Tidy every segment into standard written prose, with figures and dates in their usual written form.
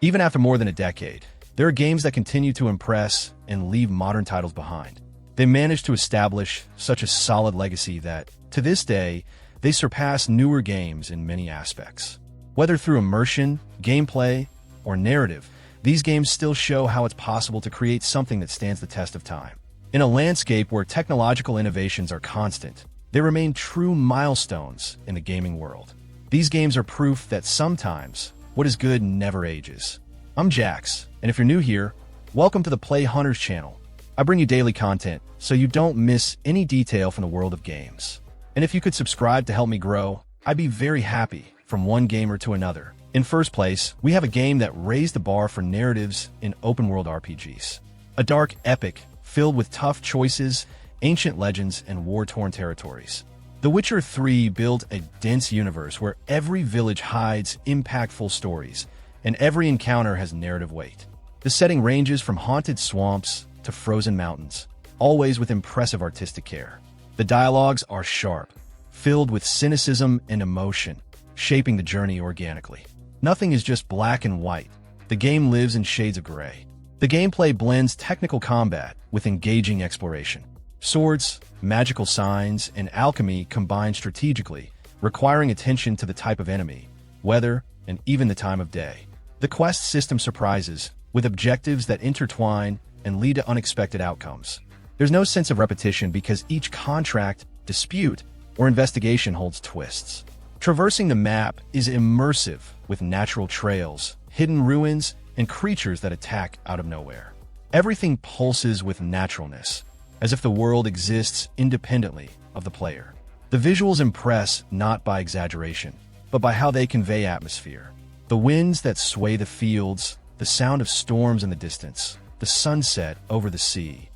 Even after more than a decade, there are games that continue to impress and leave modern titles behind. They managed to establish such a solid legacy that, to this day, they surpass newer games in many aspects. Whether through immersion, gameplay, or narrative, these games still show how it's possible to create something that stands the test of time. In a landscape where technological innovations are constant, they remain true milestones in the gaming world. These games are proof that sometimes what is good never ages. I'm Jax, and if you're new here, welcome to the Play Hunters channel. I bring you daily content so you don't miss any detail from the world of games. And if you could subscribe to help me grow, I'd be very happy from one gamer to another. In first place, we have a game that raised the bar for narratives in open-world RPGs. A dark epic filled with tough choices, ancient legends, and war-torn territories. The Witcher 3 built a dense universe where every village hides impactful stories, and every encounter has narrative weight. The setting ranges from haunted swamps to frozen mountains, always with impressive artistic care. The dialogues are sharp, filled with cynicism and emotion, shaping the journey organically. Nothing is just black and white. The game lives in shades of gray. The gameplay blends technical combat with engaging exploration. Swords, magical signs, and alchemy combine strategically, requiring attention to the type of enemy, weather, and even the time of day. The quest system surprises, with objectives that intertwine and lead to unexpected outcomes. There's no sense of repetition because each contract, dispute, or investigation holds twists. Traversing the map is immersive with natural trails, hidden ruins, and creatures that attack out of nowhere. Everything pulses with naturalness, as if the world exists independently of the player. The visuals impress not by exaggeration, but by how they convey atmosphere. The winds that sway the fields, the sound of storms in the distance, the sunset over the sea.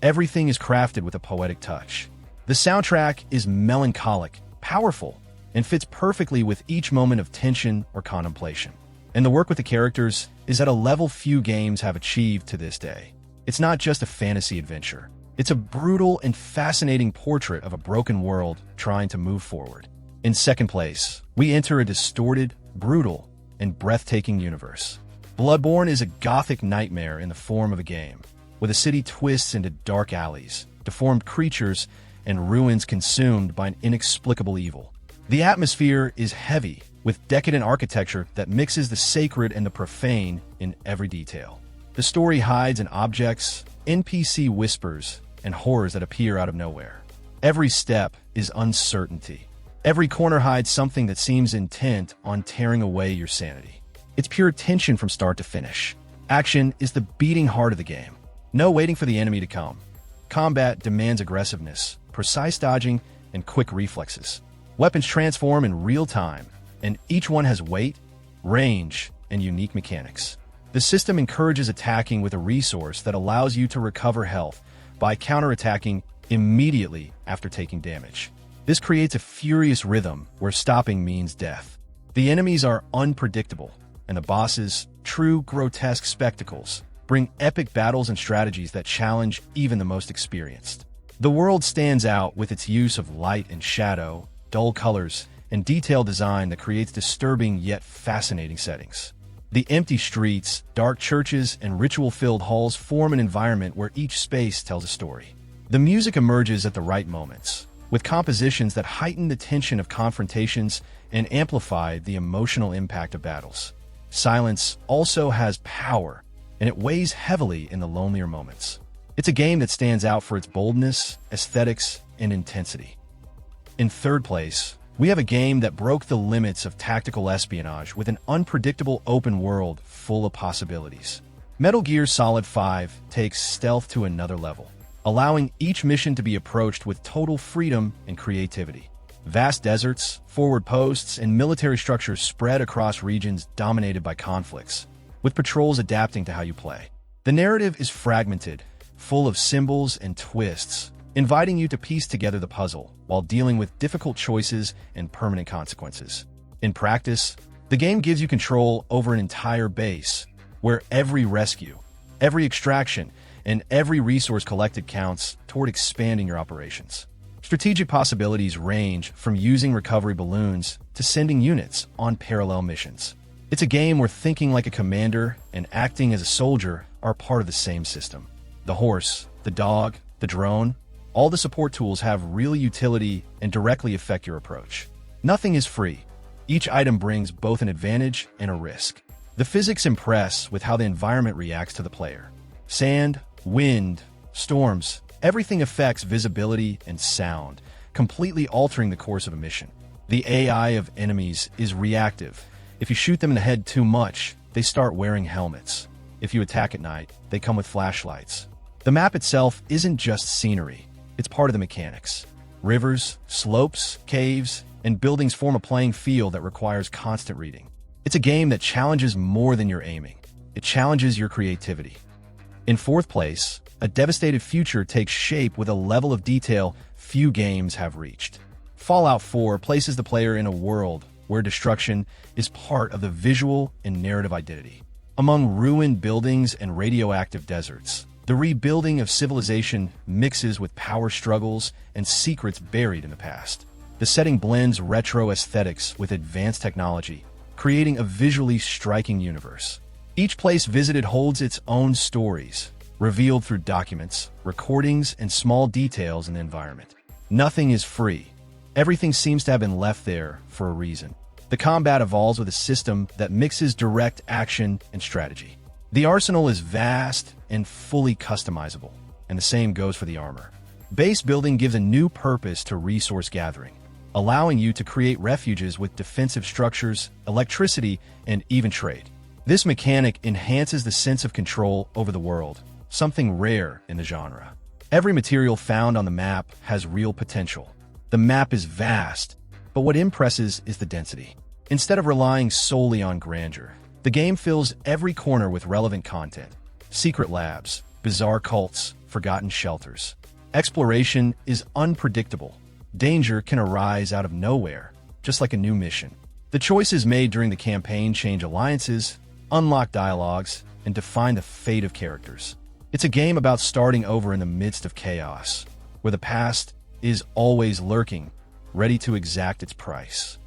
Everything is crafted with a poetic touch. The soundtrack is melancholic, powerful, and fits perfectly with each moment of tension or contemplation. And the work with the characters is at a level few games have achieved to this day. It's not just a fantasy adventure. It's a brutal and fascinating portrait of a broken world trying to move forward. In second place, we enter a distorted, brutal, and breathtaking universe. Bloodborne is a gothic nightmare in the form of a game, with a city twists into dark alleys, deformed creatures, and ruins consumed by an inexplicable evil. The atmosphere is heavy, with decadent architecture that mixes the sacred and the profane in every detail. The story hides in objects, NPC whispers, and horrors that appear out of nowhere. Every step is uncertainty. Every corner hides something that seems intent on tearing away your sanity. It's pure tension from start to finish. Action is the beating heart of the game. No waiting for the enemy to come. Combat demands aggressiveness, precise dodging, and quick reflexes. Weapons transform in real time, and each one has weight, range, and unique mechanics. The system encourages attacking with a resource that allows you to recover health by counterattacking immediately after taking damage. This creates a furious rhythm where stopping means death. The enemies are unpredictable, and the bosses, true grotesque spectacles, bring epic battles and strategies that challenge even the most experienced. The world stands out with its use of light and shadow, dull colors, and detailed design that creates disturbing yet fascinating settings. The empty streets, dark churches, and ritual-filled halls form an environment where each space tells a story. The music emerges at the right moments, with compositions that heighten the tension of confrontations and amplify the emotional impact of battles. Silence also has power, and it weighs heavily in the lonelier moments. It's a game that stands out for its boldness, aesthetics, and intensity. In third place, we have a game that broke the limits of tactical espionage with an unpredictable open world full of possibilities. Metal Gear Solid 5 takes stealth to another level, allowing each mission to be approached with total freedom and creativity. Vast deserts, forward posts, and military structures spread across regions dominated by conflicts, with patrols adapting to how you play. The narrative is fragmented, full of symbols and twists, inviting you to piece together the puzzle while dealing with difficult choices and permanent consequences. In practice, the game gives you control over an entire base, where every rescue, every extraction, and every resource collected counts toward expanding your operations. Strategic possibilities range from using recovery balloons to sending units on parallel missions. It's a game where thinking like a commander and acting as a soldier are part of the same system. The horse, the dog, the drone, all the support tools have real utility and directly affect your approach. Nothing is free. Each item brings both an advantage and a risk. The physics impress with how the environment reacts to the player. Sand, wind, storms, everything affects visibility and sound, completely altering the course of a mission. The AI of enemies is reactive. If you shoot them in the head too much, they start wearing helmets. If you attack at night, they come with flashlights. The map itself isn't just scenery. It's part of the mechanics. Rivers, slopes, caves, and buildings form a playing field that requires constant reading. It's a game that challenges more than your aiming. It challenges your creativity. In fourth place, a devastated future takes shape with a level of detail few games have reached. Fallout 4 places the player in a world where destruction is part of the visual and narrative identity. Among ruined buildings and radioactive deserts, the rebuilding of civilization mixes with power struggles and secrets buried in the past. The setting blends retro aesthetics with advanced technology, creating a visually striking universe. Each place visited holds its own stories, revealed through documents, recordings, and small details in the environment. Nothing is free. Everything seems to have been left there for a reason. The combat evolves with a system that mixes direct action and strategy. The arsenal is vast and fully customizable, and the same goes for the armor. Base building gives a new purpose to resource gathering, allowing you to create refuges with defensive structures, electricity, and even trade. This mechanic enhances the sense of control over the world, something rare in the genre. Every material found on the map has real potential. The map is vast, but what impresses is the density. Instead of relying solely on grandeur, the game fills every corner with relevant content. Secret labs, bizarre cults, forgotten shelters. Exploration is unpredictable. Danger can arise out of nowhere, just like a new mission. The choices made during the campaign change alliances, unlock dialogues, and define the fate of characters. It's a game about starting over in the midst of chaos, where the past is always lurking, ready to exact its price.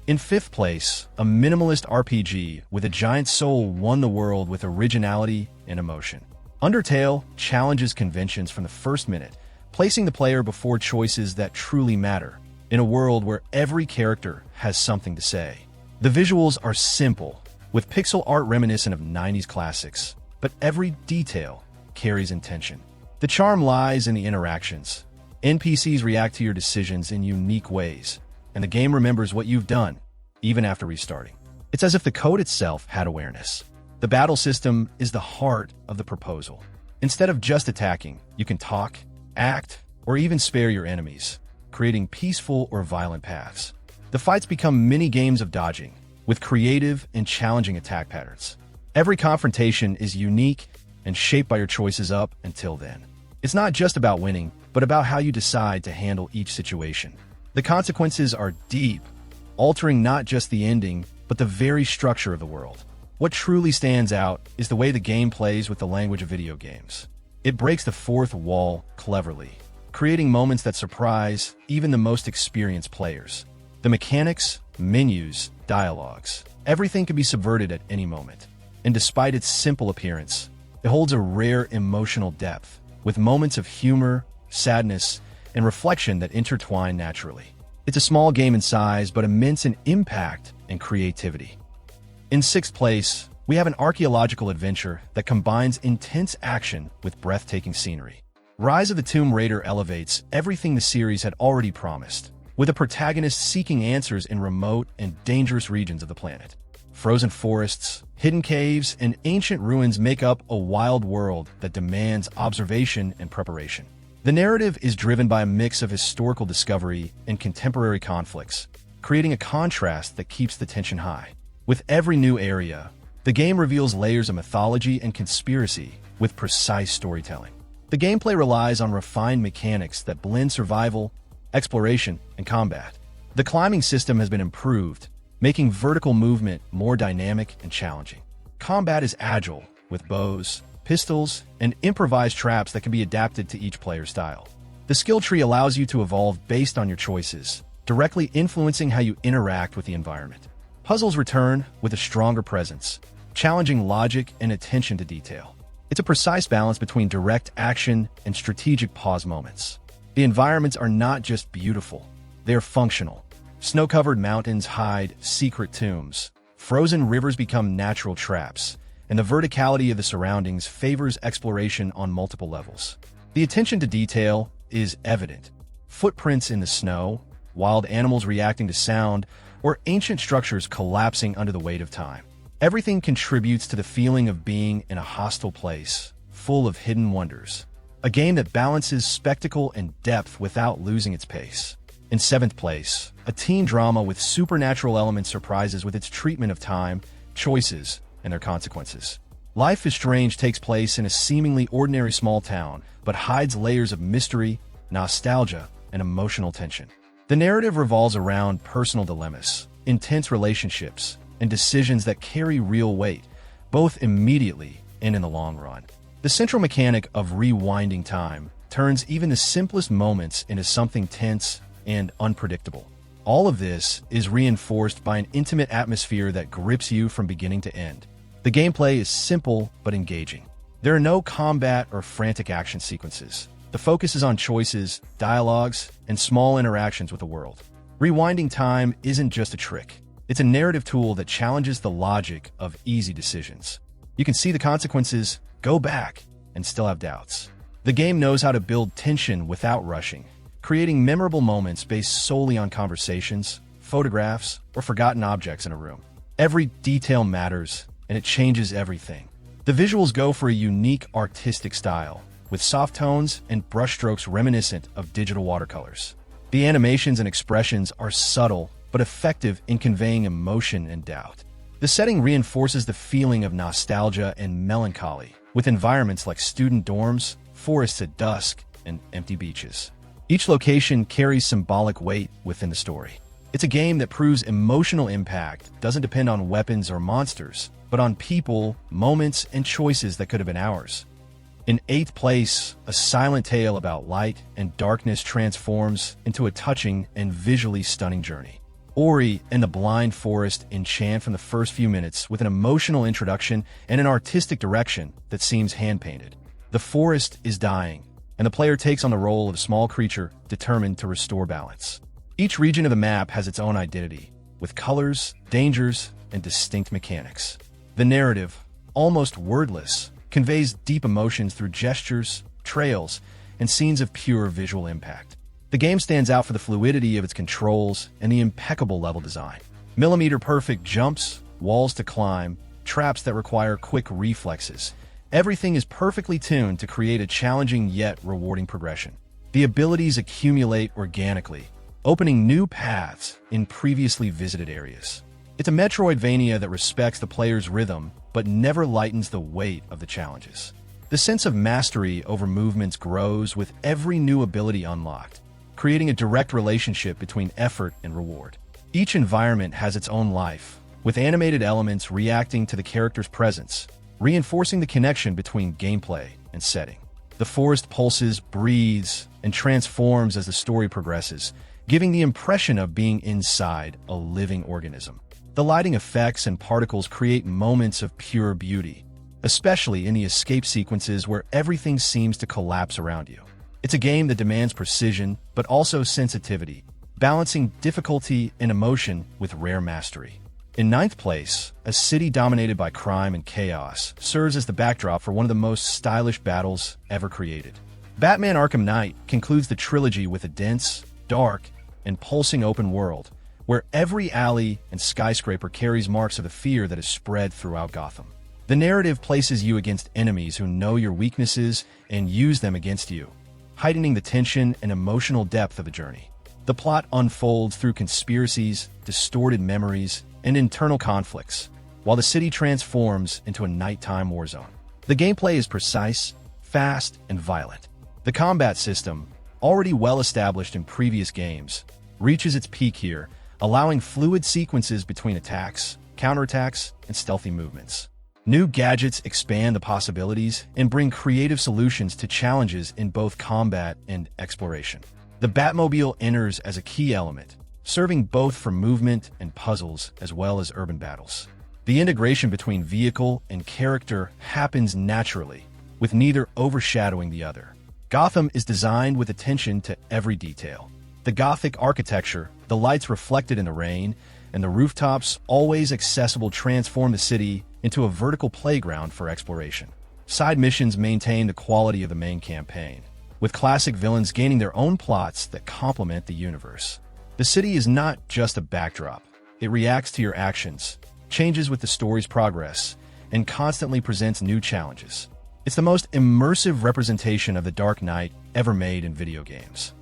In fifth place, a minimalist RPG with a giant soul won the world with originality and emotion. Undertale challenges conventions from the first minute, placing the player before choices that truly matter, in a world where every character has something to say. The visuals are simple, with pixel art reminiscent of 90s classics, but every detail carries intention. The charm lies in the interactions. NPCs react to your decisions in unique ways, and the game remembers what you've done, even after restarting. It's as if the code itself had awareness. The battle system is the heart of the proposal. Instead of just attacking, you can talk, act, or even spare your enemies, creating peaceful or violent paths. The fights become mini-games of dodging, with creative and challenging attack patterns. Every confrontation is unique and shaped by your choices up until then. It's not just about winning, but about how you decide to handle each situation. The consequences are deep, altering not just the ending, but the very structure of the world. What truly stands out is the way the game plays with the language of video games. It breaks the fourth wall cleverly, creating moments that surprise even the most experienced players. The mechanics, menus, dialogues, everything can be subverted at any moment. And despite its simple appearance, it holds a rare emotional depth, with moments of humor, sadness, and reflection that intertwine naturally. It's a small game in size, but immense in impact and creativity. In sixth place, we have an archaeological adventure that combines intense action with breathtaking scenery. Rise of the Tomb Raider elevates everything the series had already promised, with a protagonist seeking answers in remote and dangerous regions of the planet. Frozen forests, hidden caves, and ancient ruins make up a wild world that demands observation and preparation. The narrative is driven by a mix of historical discovery and contemporary conflicts, creating a contrast that keeps the tension high. With every new area, the game reveals layers of mythology and conspiracy with precise storytelling. The gameplay relies on refined mechanics that blend survival, exploration, and combat. The climbing system has been improved, making vertical movement more dynamic and challenging. Combat is agile, with bows, pistols, and improvised traps that can be adapted to each player's style. The skill tree allows you to evolve based on your choices, directly influencing how you interact with the environment. Puzzles return with a stronger presence, challenging logic and attention to detail. It's a precise balance between direct action and strategic pause moments. The environments are not just beautiful, they're functional. Snow-covered mountains hide secret tombs, frozen rivers become natural traps, and the verticality of the surroundings favors exploration on multiple levels. The attention to detail is evident. Footprints in the snow, wild animals reacting to sound, or ancient structures collapsing under the weight of time. Everything contributes to the feeling of being in a hostile place, full of hidden wonders. A game that balances spectacle and depth without losing its pace. In 7th place, a teen drama with supernatural elements surprises with its treatment of time, choices, and their consequences. Life is Strange takes place in a seemingly ordinary small town, but hides layers of mystery, nostalgia, and emotional tension. The narrative revolves around personal dilemmas, intense relationships, and decisions that carry real weight, both immediately and in the long run. The central mechanic of rewinding time turns even the simplest moments into something tense and unpredictable. All of this is reinforced by an intimate atmosphere that grips you from beginning to end. The gameplay is simple but engaging. There are no combat or frantic action sequences. The focus is on choices, dialogues, and small interactions with the world. Rewinding time isn't just a trick. It's a narrative tool that challenges the logic of easy decisions. You can see the consequences, go back, and still have doubts. The game knows how to build tension without rushing, creating memorable moments based solely on conversations, photographs, or forgotten objects in a room. Every detail matters, and it changes everything. The visuals go for a unique artistic style, with soft tones and brushstrokes reminiscent of digital watercolors. The animations and expressions are subtle but effective in conveying emotion and doubt. The setting reinforces the feeling of nostalgia and melancholy, with environments like student dorms, forests at dusk, and empty beaches. Each location carries symbolic weight within the story. It's a game that proves emotional impact doesn't depend on weapons or monsters, but on people, moments, and choices that could have been ours. In 8th place, a silent tale about light and darkness transforms into a touching and visually stunning journey. Ori and the Blind Forest enchant from the first few minutes with an emotional introduction and an artistic direction that seems hand-painted. The forest is dying, and the player takes on the role of a small creature determined to restore balance. Each region of the map has its own identity, with colors, dangers, and distinct mechanics. The narrative, almost wordless, conveys deep emotions through gestures, trails, and scenes of pure visual impact. The game stands out for the fluidity of its controls and the impeccable level design. Millimeter-perfect jumps, walls to climb, traps that require quick reflexes. Everything is perfectly tuned to create a challenging yet rewarding progression. The abilities accumulate organically, opening new paths in previously visited areas. It's a Metroidvania that respects the player's rhythm, but never lightens the weight of the challenges. The sense of mastery over movements grows with every new ability unlocked, creating a direct relationship between effort and reward. Each environment has its own life, with animated elements reacting to the character's presence, reinforcing the connection between gameplay and setting. The forest pulses, breathes, and transforms as the story progresses, giving the impression of being inside a living organism. The lighting effects and particles create moments of pure beauty, especially in the escape sequences where everything seems to collapse around you. It's a game that demands precision, but also sensitivity, balancing difficulty and emotion with rare mastery. In 9th place, a city dominated by crime and chaos serves as the backdrop for one of the most stylish battles ever created. Batman Arkham Knight concludes the trilogy with a dense, dark, and pulsing open world, where every alley and skyscraper carries marks of the fear that is spread throughout Gotham. The narrative places you against enemies who know your weaknesses and use them against you, heightening the tension and emotional depth of the journey. The plot unfolds through conspiracies, distorted memories, and internal conflicts, while the city transforms into a nighttime war zone. The gameplay is precise, fast, and violent. The combat system, already well established in previous games, reaches its peak here, allowing fluid sequences between attacks, counterattacks, and stealthy movements. New gadgets expand the possibilities and bring creative solutions to challenges in both combat and exploration. The Batmobile enters as a key element, serving both for movement and puzzles as well as urban battles. The integration between vehicle and character happens naturally, with neither overshadowing the other. Gotham is designed with attention to every detail. The Gothic architecture, the lights reflected in the rain, and the rooftops always accessible transform the city into a vertical playground for exploration. Side missions maintain the quality of the main campaign, with classic villains gaining their own plots that complement the universe. The city is not just a backdrop. It reacts to your actions, changes with the story's progress, and constantly presents new challenges. It's the most immersive representation of the Dark Knight ever made in video games.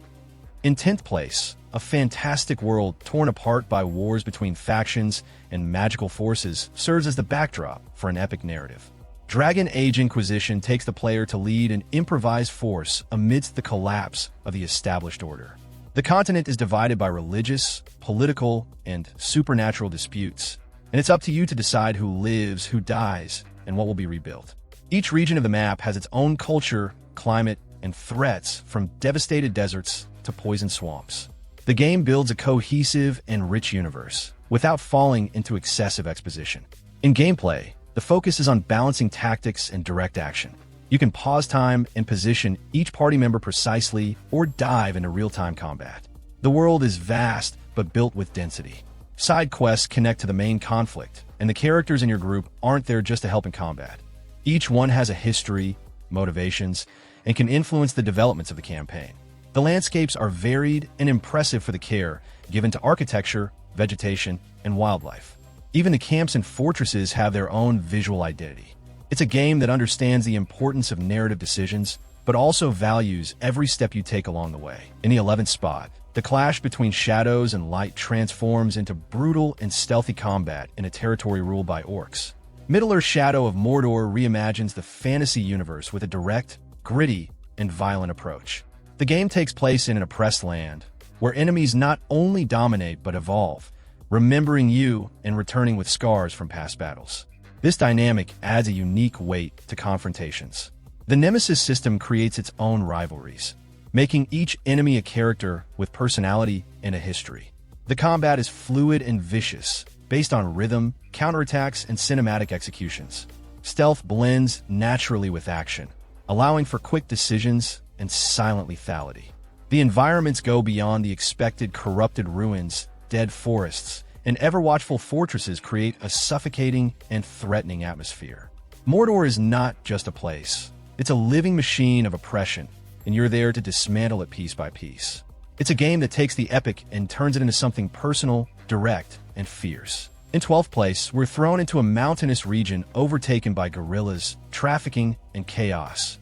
In 10th place, a fantastic world torn apart by wars between factions and magical forces serves as the backdrop for an epic narrative. Dragon Age Inquisition takes the player to lead an improvised force amidst the collapse of the established order. The continent is divided by religious, political, and supernatural disputes, and it's up to you to decide who lives, who dies, and what will be rebuilt. Each region of the map has its own culture, climate, and threats, from devastated deserts to poisoned swamps. The game builds a cohesive and rich universe, without falling into excessive exposition. In gameplay, the focus is on balancing tactics and direct action. You can pause time and position each party member precisely, or dive into real-time combat. The world is vast, but built with density. Side quests connect to the main conflict, and the characters in your group aren't there just to help in combat. Each one has a history, motivations, and can influence the developments of the campaign. The landscapes are varied and impressive for the care given to architecture, vegetation, and wildlife. Even the camps and fortresses have their own visual identity. It's a game that understands the importance of narrative decisions, but also values every step you take along the way. In the 11th spot, the clash between shadows and light transforms into brutal and stealthy combat in a territory ruled by orcs. Middle-earth Shadow of Mordor reimagines the fantasy universe with a direct, gritty, and violent approach. The game takes place in an oppressed land, where enemies not only dominate but evolve, remembering you and returning with scars from past battles. This dynamic adds a unique weight to confrontations. The Nemesis system creates its own rivalries, making each enemy a character with personality and a history. The combat is fluid and vicious, based on rhythm, counterattacks, and cinematic executions. Stealth blends naturally with action, allowing for quick decisions and silent lethality. The environments go beyond the expected. Corrupted ruins, dead forests, and ever-watchful fortresses create a suffocating and threatening atmosphere. Mordor is not just a place. It's a living machine of oppression, and you're there to dismantle it piece by piece. It's a game that takes the epic and turns it into something personal, direct, and fierce. In 12th place, we're thrown into a mountainous region overtaken by guerrillas, trafficking, and chaos,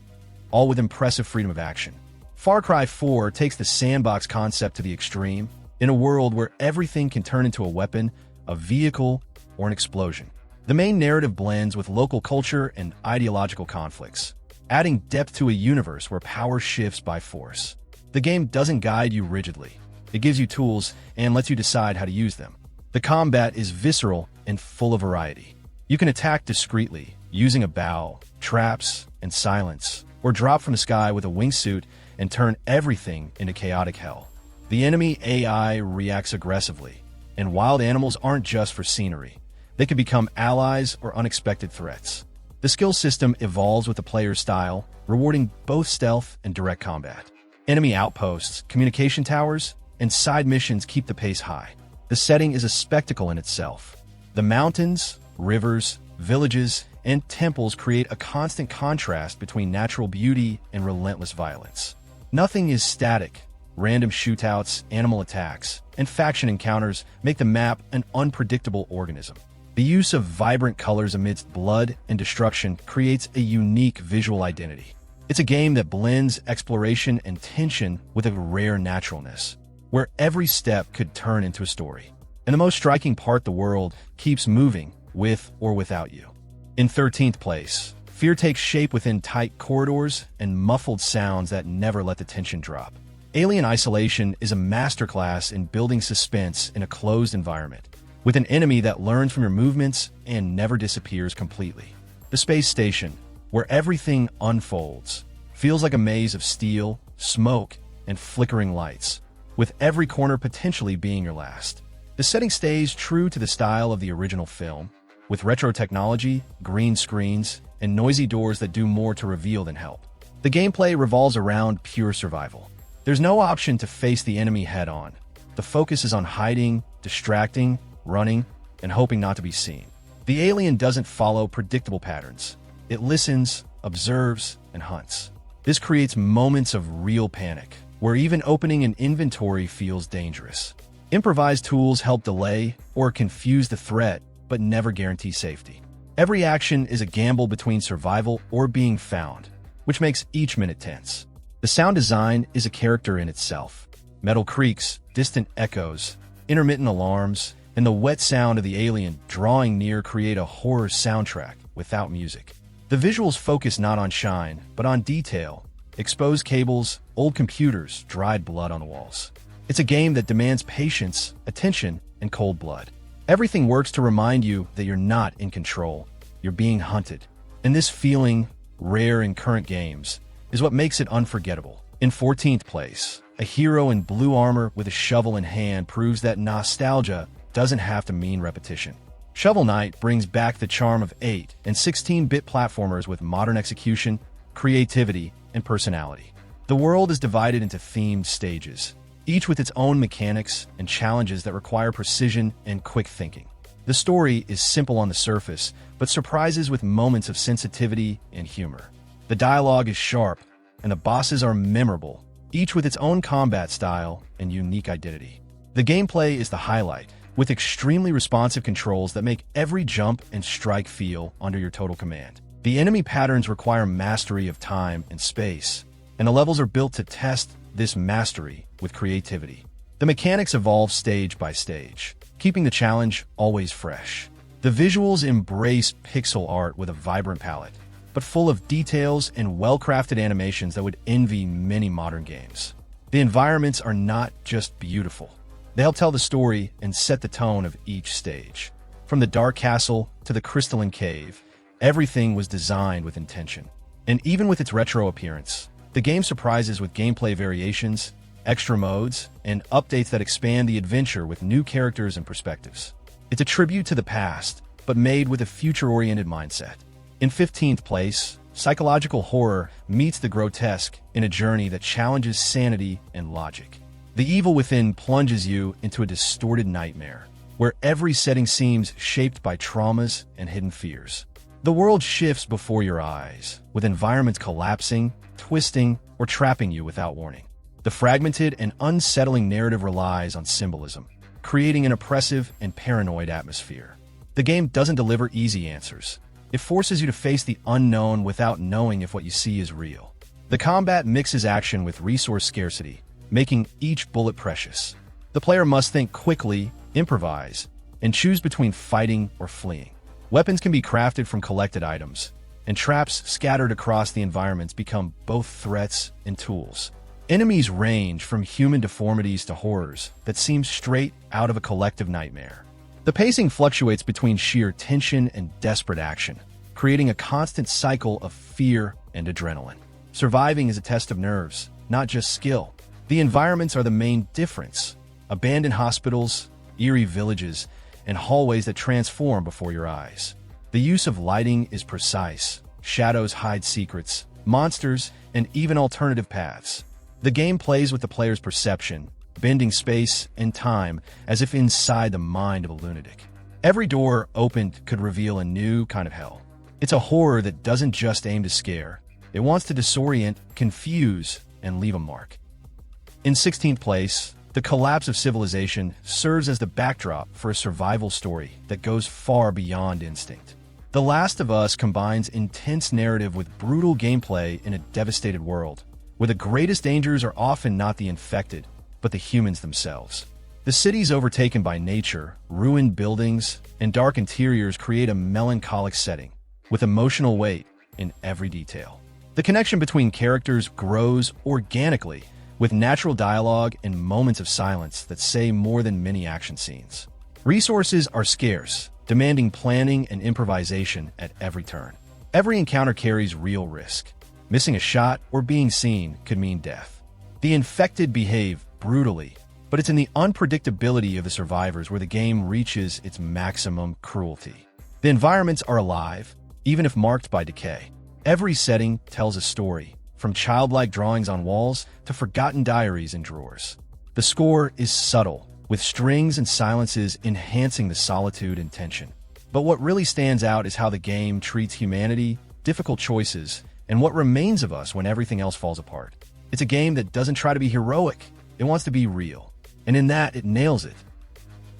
all with impressive freedom of action. Far Cry 4 takes the sandbox concept to the extreme, in a world where everything can turn into a weapon, a vehicle, or an explosion. The main narrative blends with local culture and ideological conflicts, adding depth to a universe where power shifts by force. The game doesn't guide you rigidly. It gives you tools and lets you decide how to use them. The combat is visceral and full of variety. You can attack discreetly, using a bow, traps, and silence, or drop from the sky with a wingsuit and turn everything into chaotic hell. The enemy AI reacts aggressively, and wild animals aren't just for scenery. They can become allies or unexpected threats. The skill system evolves with the player's style, rewarding both stealth and direct combat. Enemy outposts, communication towers, and side missions keep the pace high. The setting is a spectacle in itself. The mountains, rivers, villages, and temples create a constant contrast between natural beauty and relentless violence. Nothing is static. Random shootouts, animal attacks, and faction encounters make the map an unpredictable organism. The use of vibrant colors amidst blood and destruction creates a unique visual identity. It's a game that blends exploration and tension with a rare naturalness, where every step could turn into a story. And the most striking part, the world keeps moving, with or without you. In 13th place, fear takes shape within tight corridors and muffled sounds that never let the tension drop. Alien Isolation is a masterclass in building suspense in a closed environment, with an enemy that learns from your movements and never disappears completely. The space station, where everything unfolds, feels like a maze of steel, smoke, and flickering lights, with every corner potentially being your last. The setting stays true to the style of the original film, with retro technology, green screens, and noisy doors that do more to reveal than help. The gameplay revolves around pure survival. There's no option to face the enemy head-on. The focus is on hiding, distracting, running, and hoping not to be seen. The alien doesn't follow predictable patterns. It listens, observes, and hunts. This creates moments of real panic, where even opening an inventory feels dangerous. Improvised tools help delay or confuse the threat, but never guarantee safety. Every action is a gamble between survival or being found, which makes each minute tense. The sound design is a character in itself. Metal creaks, distant echoes, intermittent alarms, and the wet sound of the alien drawing near create a horror soundtrack without music. The visuals focus not on shine, but on detail. Exposed cables, old computers, dried blood on the walls. It's a game that demands patience, attention, and cold blood. Everything works to remind you that you're not in control. You're being hunted. And this feeling, rare in current games, is what makes it unforgettable. In 14th place, a hero in blue armor with a shovel in hand proves that nostalgia doesn't have to mean repetition. Shovel Knight brings back the charm of 8 and 16-bit platformers with modern execution, creativity, and personality. The world is divided into themed stages, each with its own mechanics and challenges that require precision and quick thinking. The story is simple on the surface, but surprises with moments of sensitivity and humor. The dialogue is sharp, and the bosses are memorable, each with its own combat style and unique identity. The gameplay is the highlight, with extremely responsive controls that make every jump and strike feel under your total command. The enemy patterns require mastery of time and space, and the levels are built to test this mastery with creativity. The mechanics evolve stage by stage, keeping the challenge always fresh. The visuals embrace pixel art with a vibrant palette, but full of details and well-crafted animations that would envy many modern games. The environments are not just beautiful. They help tell the story and set the tone of each stage. From the dark castle to the crystalline cave, everything was designed with intention. And even with its retro appearance, the game surprises with gameplay variations, extra modes, and updates that expand the adventure with new characters and perspectives. It's a tribute to the past, but made with a future-oriented mindset. In 15th place, psychological horror meets the grotesque in a journey that challenges sanity and logic. The evil within plunges you into a distorted nightmare, where every setting seems shaped by traumas and hidden fears. The world shifts before your eyes, with environments collapsing, twisting, or trapping you without warning. The fragmented and unsettling narrative relies on symbolism, creating an oppressive and paranoid atmosphere. The game doesn't deliver easy answers. It forces you to face the unknown without knowing if what you see is real. The combat mixes action with resource scarcity, making each bullet precious. The player must think quickly, improvise, and choose between fighting or fleeing. Weapons can be crafted from collected items, and traps scattered across the environments become both threats and tools. Enemies range from human deformities to horrors that seem straight out of a collective nightmare. The pacing fluctuates between sheer tension and desperate action, creating a constant cycle of fear and adrenaline. Surviving is a test of nerves, not just skill. The environments are the main difference. Abandoned hospitals, eerie villages, and hallways that transform before your eyes. The use of lighting is precise. Shadows hide secrets, monsters, and even alternative paths. The game plays with the player's perception, bending space and time as if inside the mind of a lunatic. Every door opened could reveal a new kind of hell. It's a horror that doesn't just aim to scare. It wants to disorient, confuse, and leave a mark. In 16th place, the collapse of civilization serves as the backdrop for a survival story that goes far beyond instinct. The Last of Us combines intense narrative with brutal gameplay in a devastated world, where the greatest dangers are often not the infected, but the humans themselves. The cities overtaken by nature, ruined buildings, and dark interiors create a melancholic setting, with emotional weight in every detail. The connection between characters grows organically, with natural dialogue and moments of silence that say more than many action scenes. Resources are scarce, demanding planning and improvisation at every turn. Every encounter carries real risk. Missing a shot or being seen could mean death. The infected behave brutally, but it's in the unpredictability of the survivors where the game reaches its maximum cruelty. The environments are alive, even if marked by decay. Every setting tells a story, from childlike drawings on walls to forgotten diaries in drawers. The score is subtle, with strings and silences enhancing the solitude and tension. But what really stands out is how the game treats humanity, difficult choices, and what remains of us when everything else falls apart. It's a game that doesn't try to be heroic, it wants to be real. And in that, it nails it.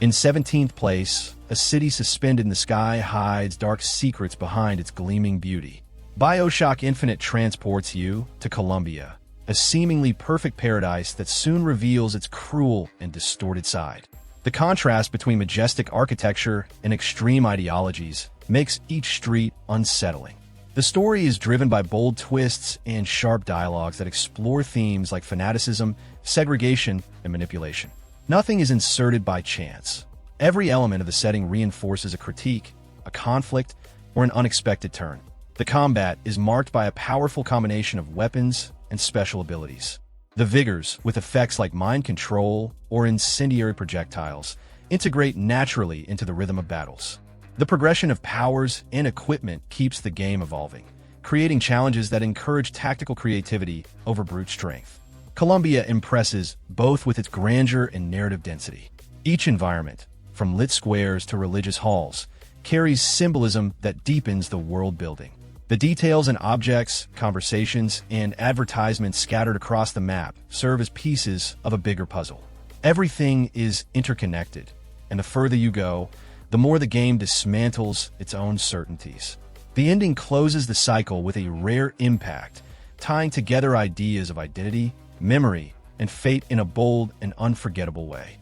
In 17th place, a city suspended in the sky hides dark secrets behind its gleaming beauty. BioShock Infinite transports you to Columbia, a seemingly perfect paradise that soon reveals its cruel and distorted side. The contrast between majestic architecture and extreme ideologies makes each street unsettling. The story is driven by bold twists and sharp dialogues that explore themes like fanaticism, segregation, and manipulation. Nothing is inserted by chance. Every element of the setting reinforces a critique, a conflict, or an unexpected turn. The combat is marked by a powerful combination of weapons and special abilities. The vigors, with effects like mind control or incendiary projectiles, integrate naturally into the rhythm of battles. The progression of powers and equipment keeps the game evolving, creating challenges that encourage tactical creativity over brute strength. Columbia impresses both with its grandeur and narrative density. Each environment, from lit squares to religious halls, carries symbolism that deepens the world building. The details in objects, conversations, and advertisements scattered across the map serve as pieces of a bigger puzzle. Everything is interconnected, and the further you go, the more the game dismantles its own certainties. The ending closes the cycle with a rare impact, tying together ideas of identity, memory, and fate in a bold and unforgettable way.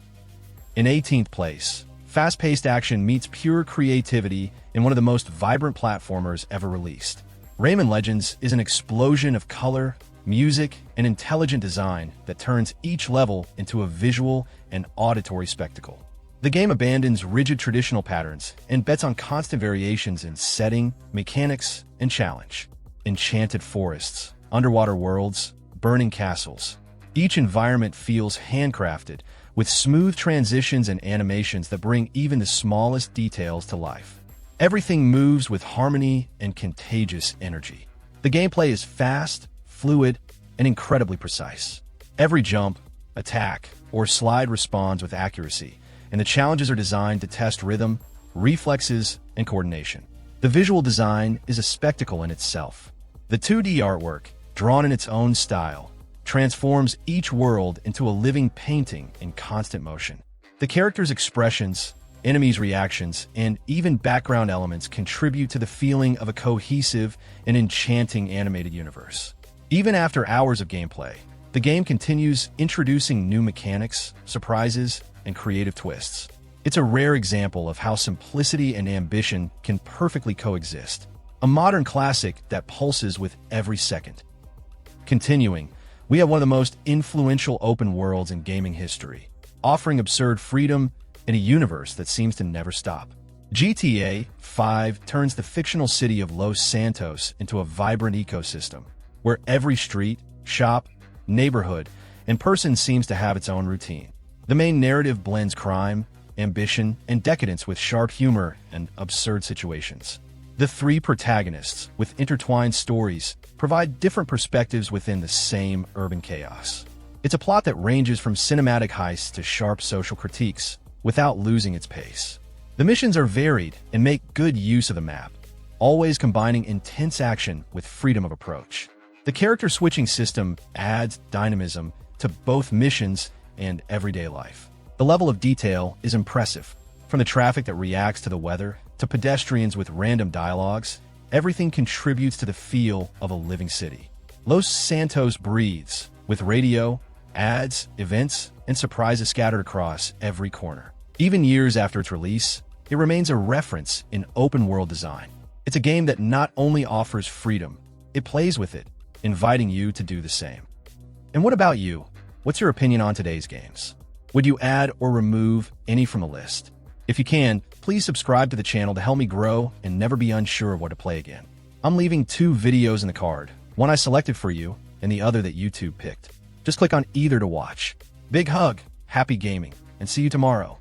In 18th place, fast-paced action meets pure creativity in one of the most vibrant platformers ever released. Rayman Legends is an explosion of color, music, and intelligent design that turns each level into a visual and auditory spectacle. The game abandons rigid traditional patterns and bets on constant variations in setting, mechanics, and challenge. Enchanted forests, underwater worlds, burning castles. Each environment feels handcrafted, with smooth transitions and animations that bring even the smallest details to life. Everything moves with harmony and contagious energy. The gameplay is fast, fluid, and incredibly precise. Every jump, attack, or slide responds with accuracy, and the challenges are designed to test rhythm, reflexes, and coordination. The visual design is a spectacle in itself. The 2D artwork, drawn in its own style, transforms each world into a living painting in constant motion. The characters' expressions, enemies' reactions, and even background elements contribute to the feeling of a cohesive and enchanting animated universe. Even after hours of gameplay, the game continues introducing new mechanics, surprises, and creative twists. It's a rare example of how simplicity and ambition can perfectly coexist. A modern classic that pulses with every second. Continuing, we have one of the most influential open worlds in gaming history, offering absurd freedom in a universe that seems to never stop. GTA 5 turns the fictional city of Los Santos into a vibrant ecosystem, where every street, shop, neighborhood, and person seems to have its own routine. The main narrative blends crime, ambition, and decadence with sharp humor and absurd situations. The three protagonists, with intertwined stories, provide different perspectives within the same urban chaos. It's a plot that ranges from cinematic heists to sharp social critiques, without losing its pace. The missions are varied and make good use of the map, always combining intense action with freedom of approach. The character switching system adds dynamism to both missions and everyday life. The level of detail is impressive. From the traffic that reacts to the weather to pedestrians with random dialogues, everything contributes to the feel of a living city. Los Santos breathes, with radio, ads, events, and surprises scattered across every corner. Even years after its release, it remains a reference in open-world design. It's a game that not only offers freedom, it plays with it, inviting you to do the same. And what about you? What's your opinion on today's games? Would you add or remove any from the list? If you can, please subscribe to the channel to help me grow and never be unsure of what to play again. I'm leaving 2 videos in the card, one I selected for you and the other that YouTube picked. Just click on either to watch. Big hug! happy gaming, and see you tomorrow.